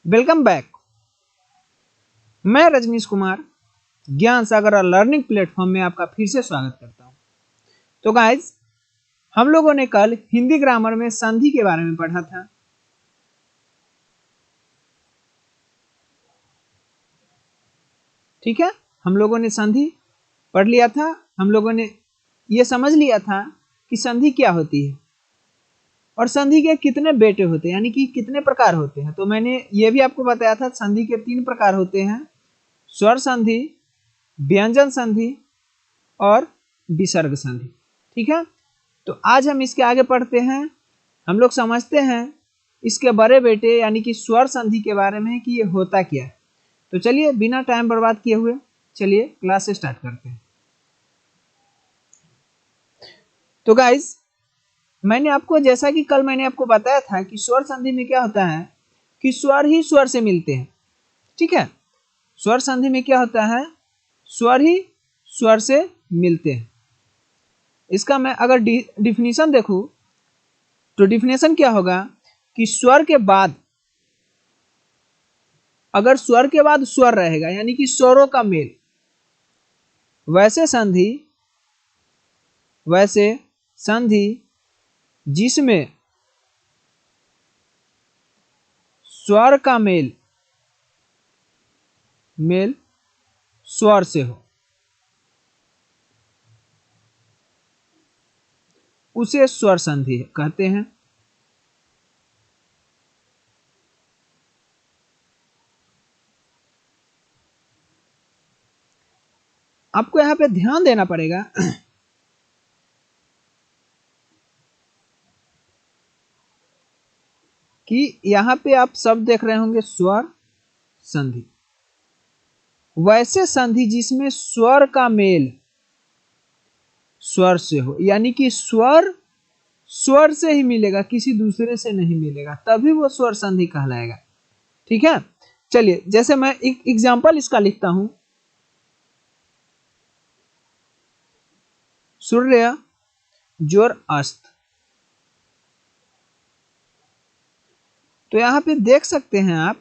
Welcome back. मैं रजनीश कुमार ज्ञान सागर और लर्निंग प्लेटफॉर्म में आपका फिर से स्वागत करता हूं। तो गाइज, हम लोगों ने कल हिंदी ग्रामर में संधि के बारे में पढ़ा था। ठीक है, हम लोगों ने संधि पढ़ लिया था। हम लोगों ने यह समझ लिया था कि संधि क्या होती है और संधि के कितने बेटे होते हैं, यानी कि कितने प्रकार होते हैं। तो मैंने ये भी आपको बताया था संधि के 3 प्रकार होते हैं: स्वर संधि, व्यंजन संधि और विसर्ग संधि। ठीक है, तो आज हम इसके आगे पढ़ते हैं। हम लोग समझते हैं इसके बड़े बेटे यानी कि स्वर संधि के बारे में कि ये होता क्या है। तो चलिए बिना टाइम बर्बाद किए हुए चलिए क्लास स्टार्ट करते हैं। तो गाइस, जैसा कि कल मैंने आपको बताया था कि स्वर संधि में क्या होता है कि स्वर ही स्वर से मिलते हैं। ठीक है, स्वर संधि में क्या होता है, स्वर ही स्वर से मिलते हैं। इसका मैं अगर डिफिनीशन देखूं तो डिफिनेशन क्या होगा कि स्वर के बाद, अगर स्वर के बाद स्वर रहेगा यानी कि स्वरों का मेल, वैसे संधि जिसमें स्वर का मेल स्वर से हो उसे स्वर संधि कहते हैं। आपको यहाँ पे ध्यान देना पड़ेगा कि यहाँ पे आप शब्द देख रहे होंगे स्वर संधि, वैसे संधि जिसमें स्वर का मेल स्वर से हो, यानी कि स्वर स्वर से ही मिलेगा, किसी दूसरे से नहीं मिलेगा, तभी वो स्वर संधि कहलाएगा। ठीक है, चलिए जैसे मैं एक एग्जांपल इसका लिखता हूं, सूर्य जोर अस्त। तो यहां पे देख सकते हैं आप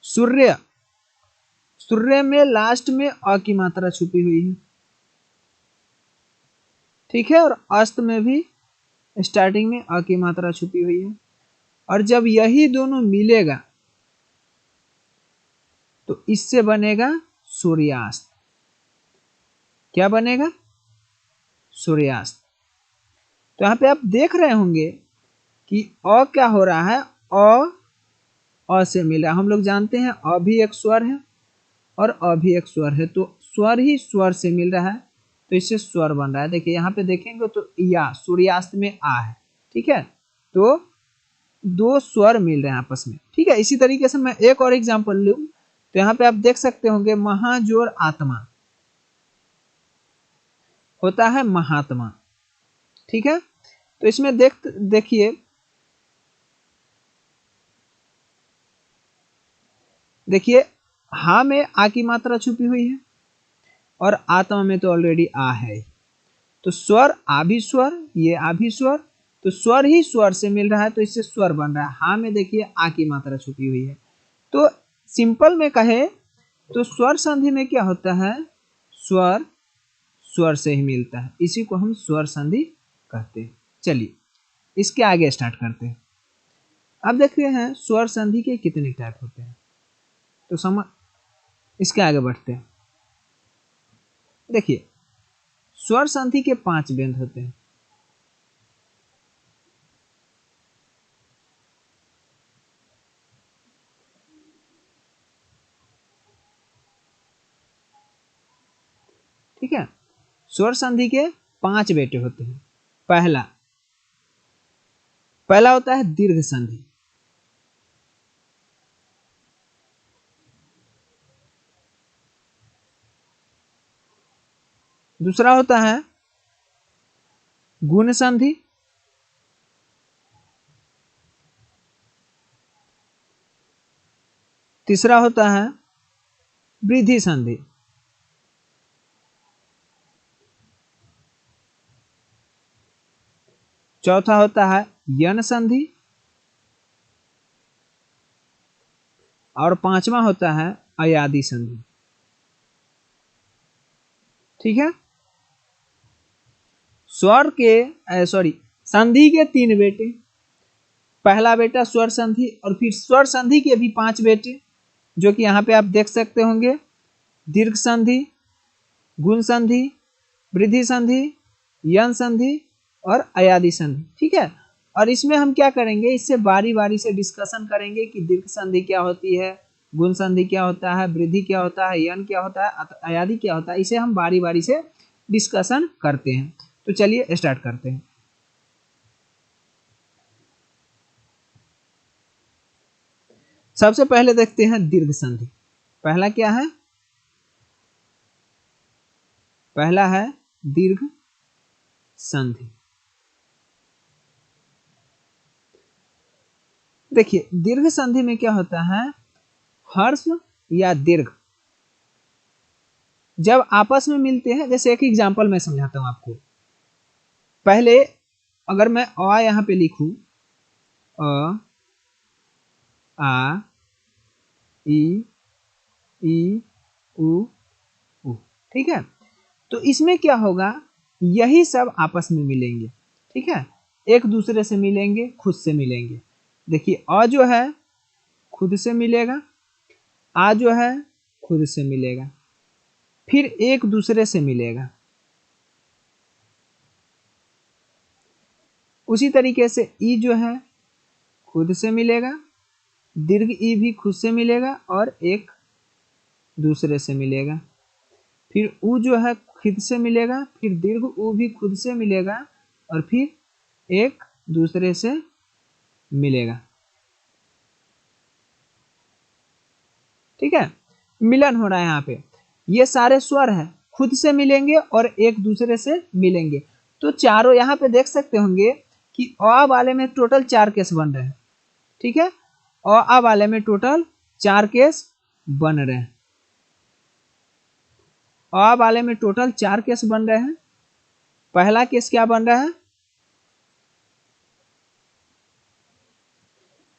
सूर्य में लास्ट में अ की मात्रा छुपी हुई है। ठीक है, और अस्त में भी स्टार्टिंग में अ की मात्रा छुपी हुई है। और जब यही दोनों मिलेगा तो इससे बनेगा सूर्यास्त। क्या बनेगा? सूर्यास्त। तो यहां पे आप देख रहे होंगे कि अ क्या हो रहा है, अ से मिला। हम लोग जानते हैं अ भी एक स्वर है और अ भी एक स्वर है, तो स्वर ही स्वर से मिल रहा है, तो इससे स्वर बन रहा है। देखिए यहाँ पे देखेंगे तो या सूर्यास्त में आ है। ठीक है, तो दो स्वर मिल रहे हैं आपस में। ठीक है, इसी तरीके से मैं एक और एग्जांपल लूं तो यहाँ पे आप देख सकते होंगे महाजोर आत्मा होता है महात्मा। ठीक है, तो इसमें देखिए हा में आ की मात्रा छुपी हुई है और आत्मा में तो ऑलरेडी आ है, तो स्वर आ भी स्वर, ये आ भी स्वर, तो स्वर ही स्वर से मिल रहा है, तो इससे स्वर बन रहा है। हा में देखिए आ की मात्रा छुपी हुई है। तो सिंपल में कहे तो स्वर संधि में क्या होता है, स्वर स्वर से ही मिलता है, इसी को हम स्वर संधि कहते हैं। चलिए इसके आगे स्टार्ट करते हैं। अब देखते हैं स्वर संधि के कितने टाइप होते हैं, तो समझ इसके आगे बढ़ते हैं। देखिए स्वर संधि के 5 व्यंज होते हैं। ठीक है, स्वर संधि के 5 बेटे होते हैं। पहला होता है दीर्घ संधि। दूसरा होता है गुण संधि। तीसरा होता है वृद्धि संधि। चौथा होता है यन संधि, और पांचवा होता है अयादि संधि। ठीक है, स्वर के संधि के 3 बेटे, पहला बेटा स्वर संधि, और फिर स्वर संधि के भी 5 बेटे, जो कि यहाँ पे आप देख सकते होंगे, दीर्घ संधि, गुण संधि, वृद्धि संधि, यन संधि और अयादि संधि। ठीक है, और इसमें हम क्या करेंगे, इससे बारी बारी से डिस्कशन करेंगे कि दीर्घ संधि क्या होती है, गुण संधि क्या होता है, वृद्धि क्या होता है, यन क्या होता है, अयादि क्या होता है। इसे हम बारी बारी से डिस्कशन करते हैं। तो चलिए स्टार्ट करते हैं। सबसे पहले देखते हैं दीर्घ संधि। पहला क्या है, पहला है दीर्घ संधि। देखिए दीर्घ संधि में क्या होता है, ह्रस्व या दीर्घ जब आपस में मिलते हैं, जैसे एक एग्जांपल मैं समझाता हूं आपको। पहले अगर मैं अ यहां पे लिखूं, अ, आ, ई, उ, ठीक है, तो इसमें क्या होगा, यही सब आपस में मिलेंगे। ठीक है, एक दूसरे से मिलेंगे, खुद से मिलेंगे। देखिए अ जो है खुद से मिलेगा, आ जो है खुद से मिलेगा, फिर एक दूसरे से मिलेगा। उसी तरीके से ई जो है खुद से मिलेगा, दीर्घ ई भी खुद से मिलेगा और एक दूसरे से मिलेगा। फिर उ जो है खुद से मिलेगा, फिर दीर्घ उ भी खुद से मिलेगा और फिर एक दूसरे से मिलेगा। ठीक है, मिलन हो रहा है यहाँ पे। ये सारे स्वर है, खुद से मिलेंगे और एक दूसरे से मिलेंगे। तो चारों यहाँ पे देख सकते होंगे कि अ वाले में टोटल 4 केस बन रहे हैं। ठीक है, अ वाले में टोटल 4 केस बन रहे हैं। अ वाले में टोटल 4 केस बन रहे हैं। पहला केस क्या बन रहा है,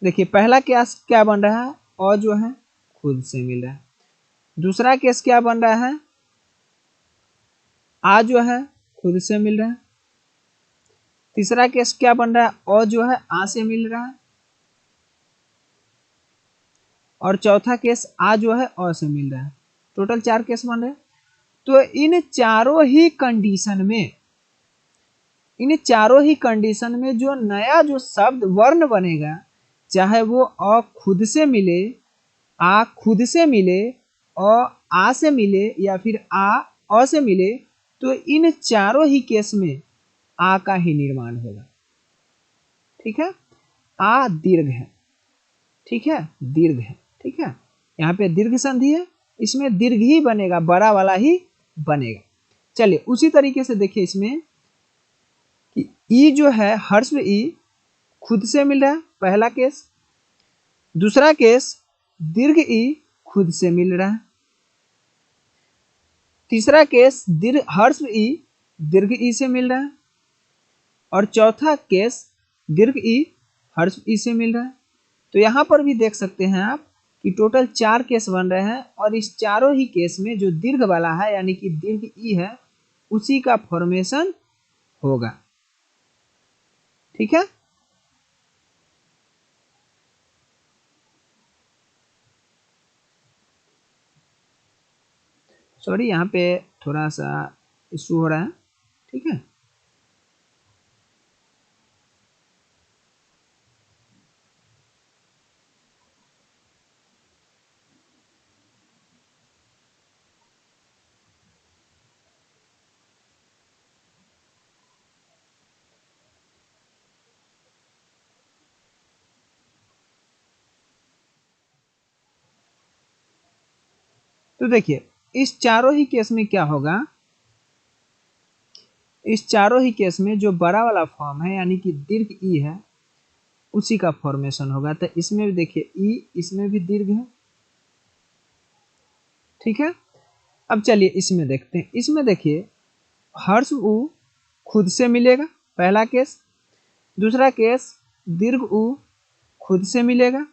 देखिए पहला केस क्या बन रहा है, अ जो है खुद से मिल रहा है। दूसरा केस क्या बन रहा है, आ जो है खुद से मिल रहा है। तीसरा केस क्या बन रहा है, अ जो है आ से मिल रहा है। और चौथा केस आ जो है अ से मिल रहा है। टोटल 4 केस बन रहे हैं। तो इन चारों ही कंडीशन में जो नया जो शब्द वर्ण बनेगा, चाहे वो अ खुद से मिले, आ खुद से मिले, आ से मिले या फिर आ अ से मिले, तो इन चारों ही केस में आ का ही निर्माण होगा। ठीक है, आ दीर्घ है। ठीक है, दीर्घ है। ठीक है, यहाँ पे दीर्घ संधि है, इसमें दीर्घ ही बनेगा, बड़ा वाला ही बनेगा। चलिए उसी तरीके से देखिए इसमें कि ई जो है ह्रस्व ई खुद से मिल रहा है, पहला केस। दूसरा केस दीर्घ ई खुद से मिल रहा है। तीसरा केस दीर्घ ह्रस्व ई दीर्घ ई से मिल रहा है। और चौथा केस दीर्घ ई ह्रस्व ई से मिल रहा है। तो यहाँ पर भी देख सकते हैं आप कि टोटल 4 केस बन रहे हैं, और इस चारों ही केस में जो दीर्घ वाला है यानी कि दीर्घ ई है, उसी का फॉर्मेशन होगा। ठीक है, सॉरी यहाँ पे थोड़ा सा इशू हो रहा है। ठीक है, तो देखिए इस चारों ही केस में क्या होगा, इस चारों ही केस में जो बड़ा वाला फॉर्म है यानी कि दीर्घ ई है, उसी का फॉर्मेशन होगा। तो इसमें भी देखिए ई, इसमें भी दीर्घ है। ठीक है, अब चलिए इसमें देखते हैं। इसमें देखिए हर्ष उ खुद से मिलेगा, पहला केस। दूसरा केस दीर्घ उ खुद से मिलेगा।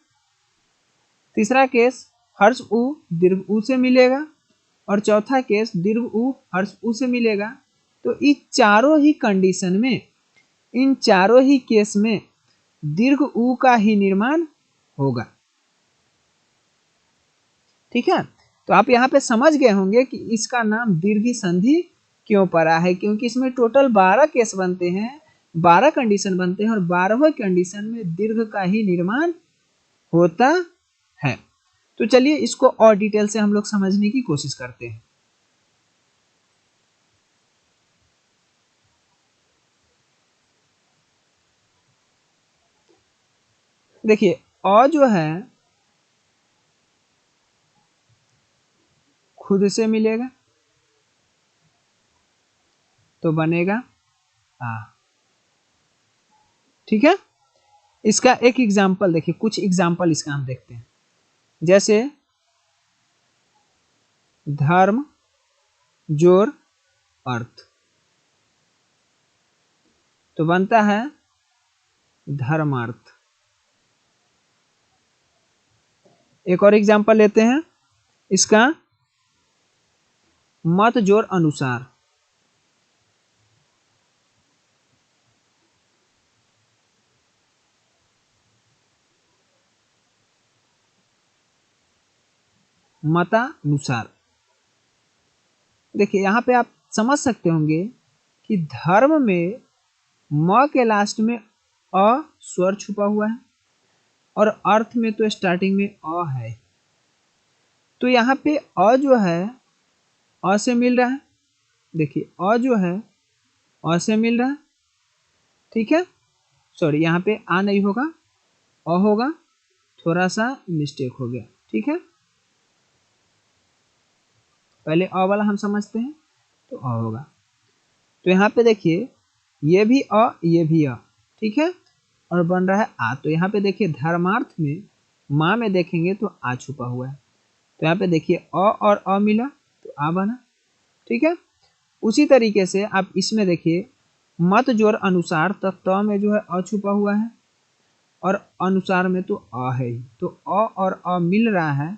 तीसरा केस हर्ष उ दीर्घ उ से मिलेगा। और चौथा केस दीर्घ उ हर्ष उ से मिलेगा। तो इन चारों ही कंडीशन में, इन चारों ही केस में दीर्घ उ का ही निर्माण होगा। ठीक है, तो आप यहाँ पे समझ गए होंगे कि इसका नाम दीर्घ संधि क्यों पड़ा है, क्योंकि इसमें टोटल 12 केस बनते हैं, 12 कंडीशन बनते हैं और 12वें कंडीशन में दीर्घ का ही निर्माण होता है। तो चलिए इसको और डिटेल से हम लोग समझने की कोशिश करते हैं। देखिए अ जो है खुद से मिलेगा तो बनेगा आ। ठीक है, इसका एक एग्जाम्पल देखिए, कुछ एग्जाम्पल इसका हम देखते हैं। जैसे धर्म जोर अर्थ, तो बनता है धर्मार्थ। एक और एग्जाम्पल लेते हैं इसका, मत जोर अनुसार, मतानुसार। देखिए यहां पे आप समझ सकते होंगे कि धर्म में म के लास्ट में अ स्वर छुपा हुआ है और अर्थ में तो स्टार्टिंग में अ है। तो यहाँ पे अ जो है अ से मिल रहा है। देखिए अ जो है अ से मिल रहा है। ठीक है, सॉरी यहाँ पे आ नहीं होगा, अ होगा, थोड़ा सा मिस्टेक हो गया। ठीक है, पहले अ वाला हम समझते हैं, तो अ होगा। तो यहाँ पे देखिए ये भी अ, ये भी अ। ठीक है, और बन रहा है आ। तो यहाँ पे देखिए धर्मार्थ में माँ में देखेंगे तो आ छुपा हुआ है। तो यहाँ पे देखिए अ और अ मिला तो आ बना। ठीक है, उसी तरीके से आप इसमें देखिए मत जोर अनुसार, तक त में जो है अ छुपा हुआ है और अनुसार में तो अ है ही। तो अ और अ मिल रहा है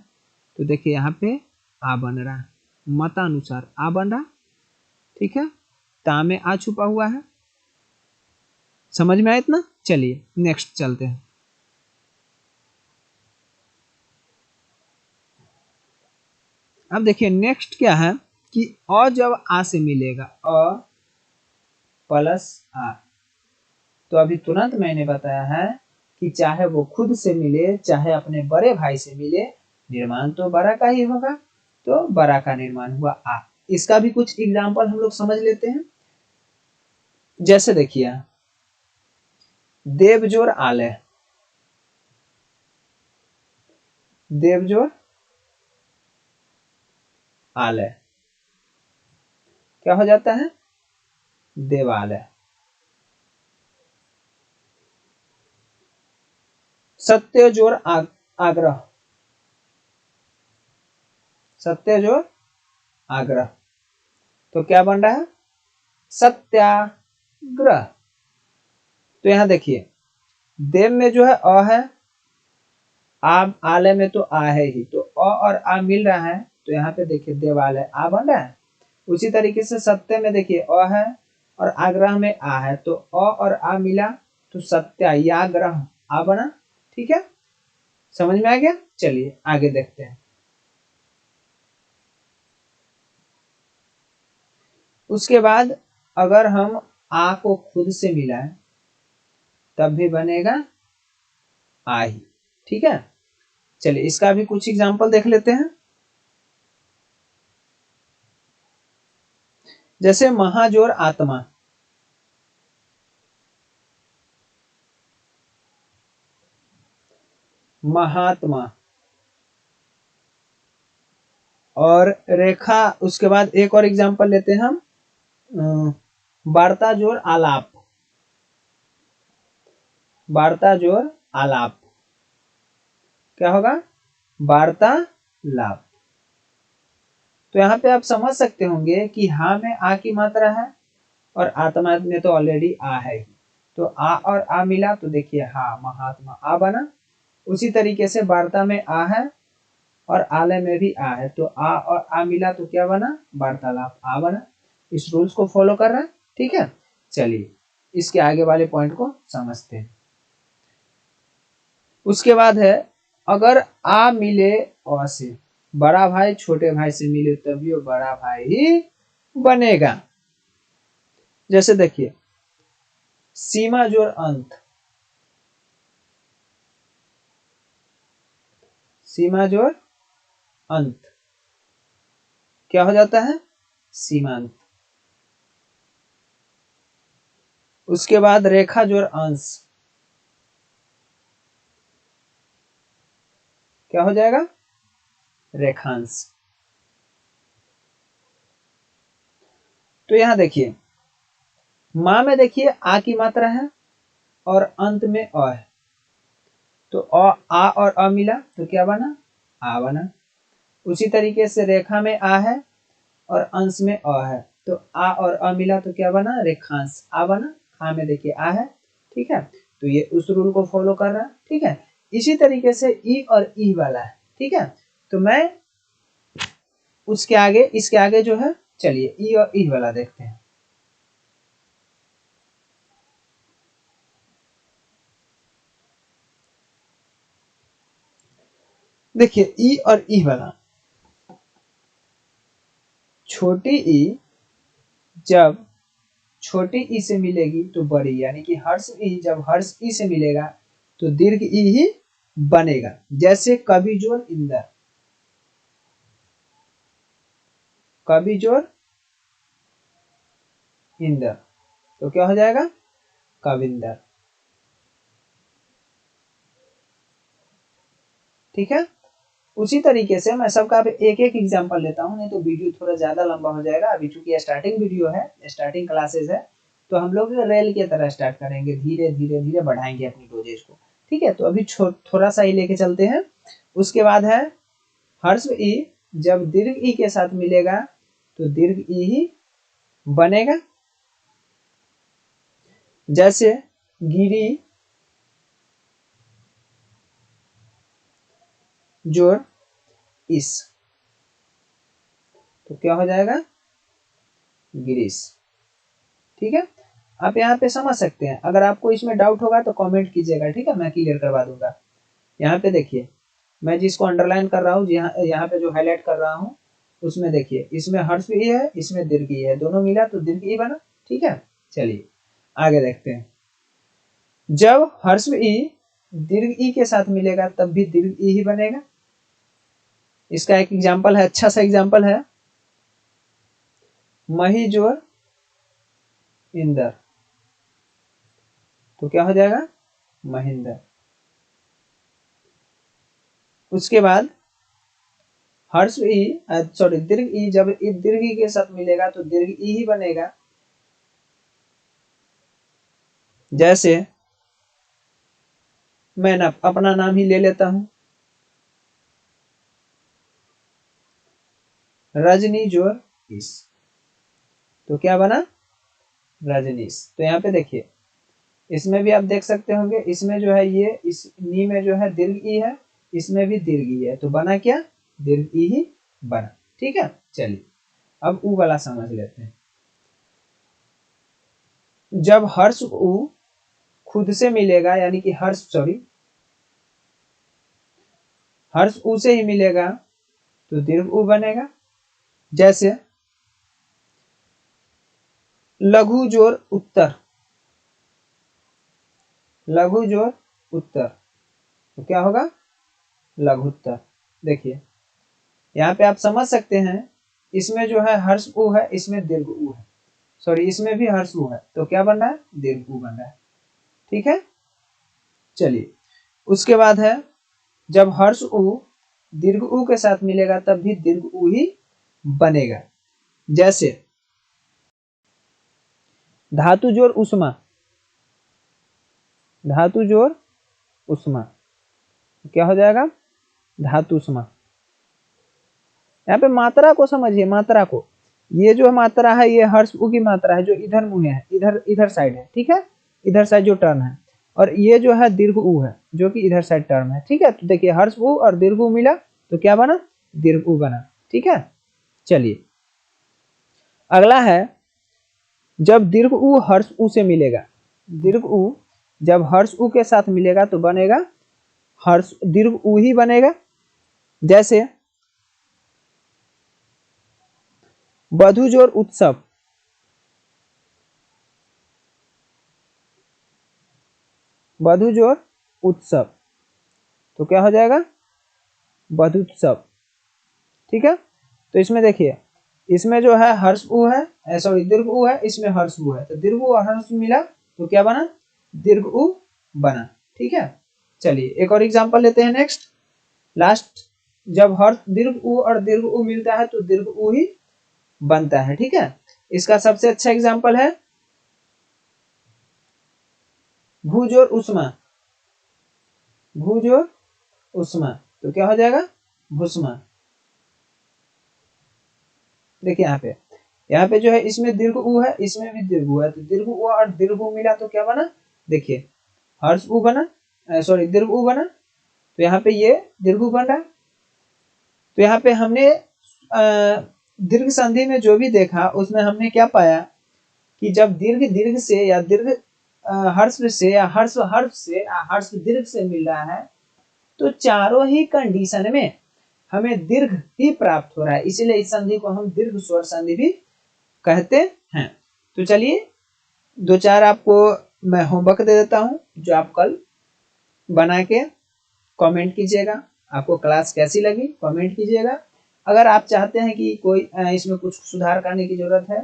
तो देखिए यहाँ पे आ बन रहा है, मतानुसार आ बन रहा। ठीक है, ता में आ छुपा हुआ है। समझ में आया इतना? चलिए नेक्स्ट चलते हैं। अब देखिए नेक्स्ट क्या है कि अ जब आ से मिलेगा, अ प्लस आ, तो अभी तुरंत मैंने बताया है कि चाहे वो खुद से मिले चाहे अपने बड़े भाई से मिले, निर्माण तो बड़ा का ही होगा। तो बड़ा का निर्माण हुआ आ। इसका भी कुछ एग्जाम्पल हम लोग समझ लेते हैं। जैसे देखिए देवजोर आलय, देवजोर आलय क्या हो जाता है? देवालय। सत्य जोर आग्रह, सत्य जोर आग्रह, तो क्या बन रहा है? सत्याग्रह। तो यहां देखिए देव में जो है अ है, आलय में तो आ है ही, तो अ और आ मिल रहा है तो यहाँ पे देखिए देवालय आ बन रहा है। उसी तरीके से सत्य में देखिए अ है और आग्रह में आ है, तो अ और आ मिला तो सत्याग्रह आ बना। ठीक है, समझ में आ गया? चलिए आगे देखते हैं। उसके बाद अगर हम आ को खुद से मिलाएं तब भी बनेगा आ ही। ठीक है, चलिए इसका भी कुछ एग्जांपल देख लेते हैं। जैसे महाजोर आत्मा, महात्मा, और रेखा। उसके बाद एक और एग्जांपल लेते हैं हम, वार्ता जोर आलाप, वार्ता जोर आलाप क्या होगा? वार्तालाप। तो यहाँ पे आप समझ सकते होंगे कि हा में आ की मात्रा है और आत्मा में तो ऑलरेडी आ है ही, तो आ और आ मिला तो देखिए हा महात्मा आ बना। उसी तरीके से वार्ता में आ है और आलय में भी आ है, तो आ और आ मिला तो क्या बना, वार्तालाप आ बना। इस रूल्स को फॉलो कर रहा है, ठीक है। चलिए इसके आगे वाले पॉइंट को समझते हैं। उसके बाद है अगर आ मिले अ से, बड़ा भाई छोटे भाई से मिले तभी वो बड़ा भाई ही बनेगा। जैसे देखिए सीमा जोड़ अंत, सीमा जोड़ अंत क्या हो जाता है, सीमांत। उसके बाद रेखा जोड़ अंश क्या हो जाएगा, रेखांश। तो यहां देखिए मां में देखिए आ की मात्रा है और अंत में अ है, तो आ और अ मिला तो क्या बना, आ बना। उसी तरीके से रेखा में आ है और अंश में अ है, तो आ और अ मिला तो क्या बना, रेखांश आ बना। खा में देखिए आ है, ठीक है। तो ये उस रूल को फॉलो कर रहा है, ठीक है। इसी तरीके से ई और ई वाला है, ठीक है। तो मैं उसके आगे इसके आगे जो है, चलिए ई और ई वाला देखते हैं। देखिए ई और ई वाला, छोटी ई जब छोटी ई से मिलेगी तो बड़ी, यानी कि हर्ष ई जब हर्ष ई से मिलेगा तो दीर्घ ई ही बनेगा। जैसे कवि जोड़ इंदर, कवि जोड़ इंदर तो क्या हो जाएगा, कविंदर, ठीक है। उसी तरीके से मैं सबका एक एक एग्जांपल लेता हूं, नहीं तो वीडियो थोड़ा ज्यादा लंबा हो जाएगा। अभी चूंकि स्टार्टिंग वीडियो है, स्टार्टिंग क्लासेस है, तो हम लोग रेल की तरह स्टार्ट करेंगे, धीरे धीरे धीरे बढ़ाएंगे अपनी डोजेज को, ठीक है। तो अभी थोड़ा सा ही लेके चलते हैं। उसके बाद है हर्ष ई जब दीर्घ ई के साथ मिलेगा तो दीर्घ ई ही बनेगा। जैसे गिरी जोड़ इस तो क्या हो जाएगा, गिरीश, ठीक है। आप यहाँ पे समझ सकते हैं। अगर आपको इसमें डाउट होगा तो कमेंट कीजिएगा, ठीक है, मैं क्लियर करवा दूंगा। यहाँ पे देखिए मैं जिसको अंडरलाइन कर रहा हूँ, यहाँ पे जो हाईलाइट कर रहा हूँ, उसमें देखिए इसमें हर्ष ई है, इसमें दीर्घ ई है, दोनों मिला तो दीर्घ ई बना, ठीक है। चलिए आगे देखते हैं। जब हर्ष ई दीर्घ ई के साथ मिलेगा तब भी दीर्घ ई ही बनेगा। इसका एक एग्जाम्पल है, अच्छा सा एग्जाम्पल है, मही जोड़ इंदर तो क्या हो जाएगा, महेंद्र। उसके बाद हर्ष ई सॉरी दीर्घ ई जब दीर्घ ई के साथ मिलेगा तो दीर्घ ई ही बनेगा। जैसे मैं अपना नाम ही ले लेता हूं, रजनी जोड़ इस तो क्या बना, रजनीश। तो यहाँ पे देखिए इसमें भी आप देख सकते होंगे, इसमें जो है ये इस नी में जो है दीर्घ ई है, इसमें भी दीर्घ ई है, तो बना क्या, दीर्घ ई ही बना, ठीक है। चलिए अब ऊ वाला समझ लेते हैं। जब हर्ष ऊ खुद से मिलेगा, यानी कि हर्ष ऊ से ही मिलेगा तो दीर्घ ऊ बनेगा। जैसे लघु जोड़ उत्तर, लघु जोड़ उत्तर तो क्या होगा, लघुत्तर। देखिए यहाँ पे आप समझ सकते हैं, इसमें जो है हर्ष ऊ है, इसमें दीर्घ ऊ है, सॉरी इसमें भी हर्ष ऊ है, तो क्या बन रहा है, दीर्घ ऊ बन रहा है, ठीक है। चलिए उसके बाद है जब हर्ष ऊ दीर्घ ऊ के साथ मिलेगा तब भी दीर्घ ऊ ही बनेगा। जैसे धातु जोड़ उष्मा, धातु जोड़ उष्मा क्या हो जाएगा, धातुष्मा। यहाँ पे मात्रा को समझिए, मात्रा को, ये जो मात्रा है ये हर्ष ऊ की मात्रा है जो इधर मुंह है, इधर इधर साइड है, ठीक है। इधर साइड जो टर्म है, और ये जो है दीर्घ ऊ है जो कि इधर साइड टर्म है। ठीक है, तो देखिए हर्ष ऊ और दीर्घ ऊ मिला तो क्या बना, दीर्घ ऊ बना। ठीक है, चलिए अगला है, जब दीर्घ ऊ हर्ष ऊ से मिलेगा, दीर्घ ऊ जब हर्ष ऊ के साथ मिलेगा तो बनेगा हर्ष दीर्घ ऊ ही बनेगा। जैसे बधुजोर उत्सव, बधुजोर उत्सव तो क्या हो जाएगा, बधुत्सव। ठीक है, तो इसमें देखिए इसमें जो है हर्ष ऊ है, सॉरी दीर्घ ऊ है, इसमें हर्ष ऊ है, तो दीर्घ ऊ और हर्ष ऊ मिला तो क्या बना, दीर्घ ऊ बना। ठीक है, चलिए एक और एग्जांपल लेते हैं नेक्स्ट लास्ट। जब हर्ष दीर्घ ऊ और दीर्घ ऊ मिलता है तो दीर्घ ऊ ही बनता है। ठीक है, इसका सबसे अच्छा एग्जांपल है भुज और उष्मा, भुज और उष्मा तो क्या हो जाएगा, भुष्मा। देखिए यहाँ पे जो है इसमें दीर्घ ऊ है, इसमें भी दीर्घ ऊ है, तो दीर्घ ऊ और दीर्घ ऊ मिला तो क्या बना, देखिए हर्ष ऊ बना, सॉरी दीर्घ ऊ बना, तो यहाँ पे ये दीर्घ ऊ बन रहा है। तो यहाँ पे हमने दीर्घ संधि में जो भी देखा उसमें हमने क्या पाया कि जब दीर्घ दीर्घ से या दीर्घ हर्ष से या हर्ष हर्ष से या हर्ष दीर्घ से मिल रहा है तो चारों ही कंडीशन में हमें दीर्घ ही प्राप्त हो रहा है, इसीलिए इस संधि को हम दीर्घ स्वर संधि भी कहते हैं। तो चलिए दो चार आपको मैं होमवर्क दे देता हूं जो आप कल बना के कमेंट कीजिएगा। आपको क्लास कैसी लगी कमेंट कीजिएगा। अगर आप चाहते हैं कि कोई इसमें कुछ सुधार करने की जरूरत है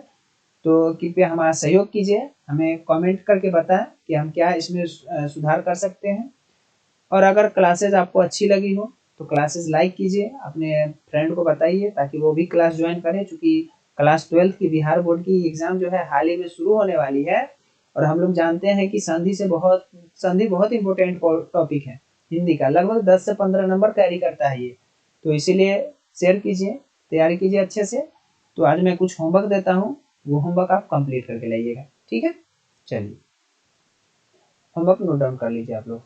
तो कृपया हमारा सहयोग कीजिए, हमें कमेंट करके बताएं कि हम क्या इसमें सुधार कर सकते हैं। और अगर क्लासेज आपको अच्छी लगी हो तो क्लासेस लाइक कीजिए, अपने फ्रेंड को बताइए ताकि वो भी क्लास ज्वाइन करें, क्योंकि क्लास 12 की बिहार बोर्ड की एग्जाम जो है हाल ही में शुरू होने वाली है। और हम लोग जानते हैं कि संधि बहुत इंपॉर्टेंट टॉपिक है हिंदी का, लगभग 10 से 15 नंबर कैरी करता है ये, तो इसीलिए शेयर कीजिए, तैयारी कीजिए अच्छे से। तो आज मैं कुछ होमवर्क देता हूँ, वो होमवर्क आप कंप्लीट करके लाइएगा। ठीक है, चलिए होमवर्क नोट डाउन कर लीजिए आप लोग।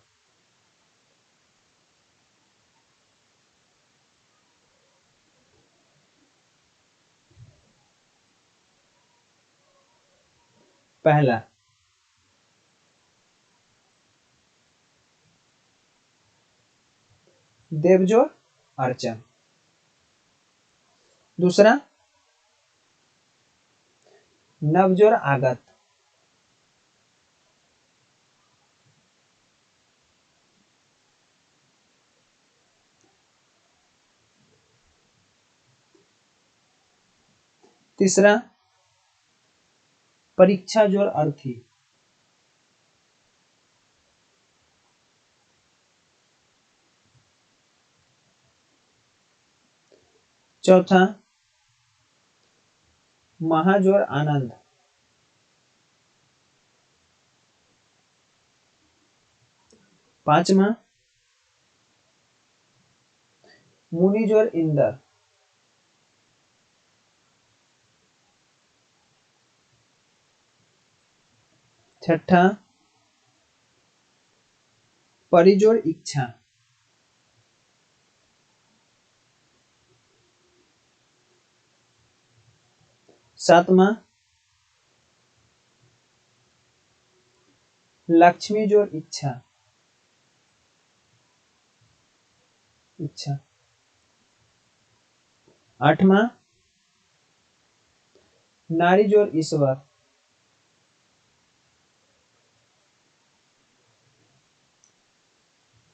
पहला देवजोर अर्चन, दूसरा नवजोर आगत, तीसरा परीक्षा जोर अर्थी, चौथा महाजोर आनंद, पांचवा मुनिजोर इंदर, छठा परिजोर इच्छा, सातवां लक्ष्मी जोर इच्छा, इच्छा, आठवां नारी जोर ईश्वर,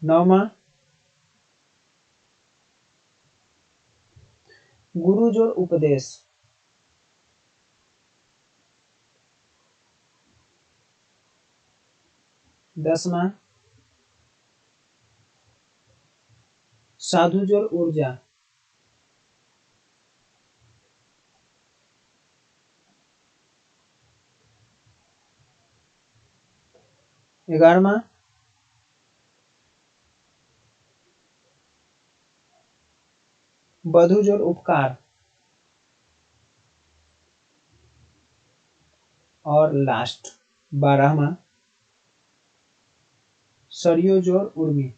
नौवां गुरु जोर उपदेश, 10वां साधु जोर ऊर्जा, 11वां बधु जोर उपकार, और लास्ट 12वां सरयोज और उर्मी।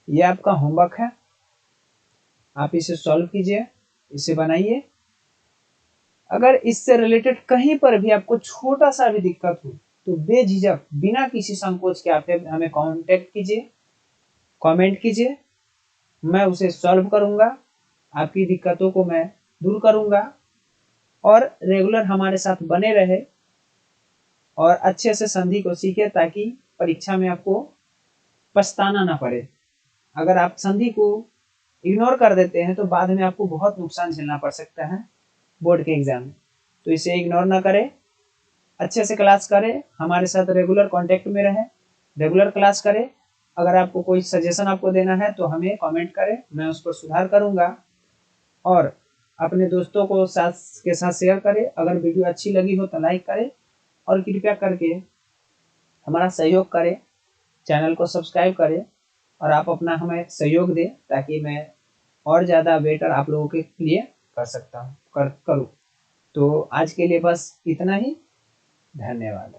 ये आपका होमवर्क है, आप इसे सॉल्व कीजिए, इसे बनाइए। अगर इससे रिलेटेड कहीं पर भी आपको छोटा सा भी दिक्कत हो तो बेझिझक बिना किसी संकोच के आप हमें कांटेक्ट कीजिए, कमेंट कीजिए, मैं उसे सॉल्व करूंगा, आपकी दिक्कतों को मैं दूर करूंगा। और रेगुलर हमारे साथ बने रहे और अच्छे से संधि को सीखे ताकि परीक्षा में आपको पछताना ना पड़े। अगर आप संधि को इग्नोर कर देते हैं तो बाद में आपको बहुत नुकसान झेलना पड़ सकता है बोर्ड के एग्जाम में। तो इसे इग्नोर ना करें, अच्छे से क्लास करें, हमारे साथ रेगुलर कांटेक्ट में रहें, रेगुलर क्लास करें। अगर आपको कोई सजेशन आपको देना है तो हमें कमेंट करें, मैं उस पर सुधार करूंगा। और अपने दोस्तों को के साथ शेयर करें। अगर वीडियो अच्छी लगी हो तो लाइक करें और कृपया करके हमारा सहयोग करें, चैनल को सब्सक्राइब करें और आप अपना हमें सहयोग दें ताकि मैं और ज़्यादा बेटर आप लोगों के लिए कर सकता हूँ करूँ। तो आज के लिए बस इतना ही, धन्यवाद।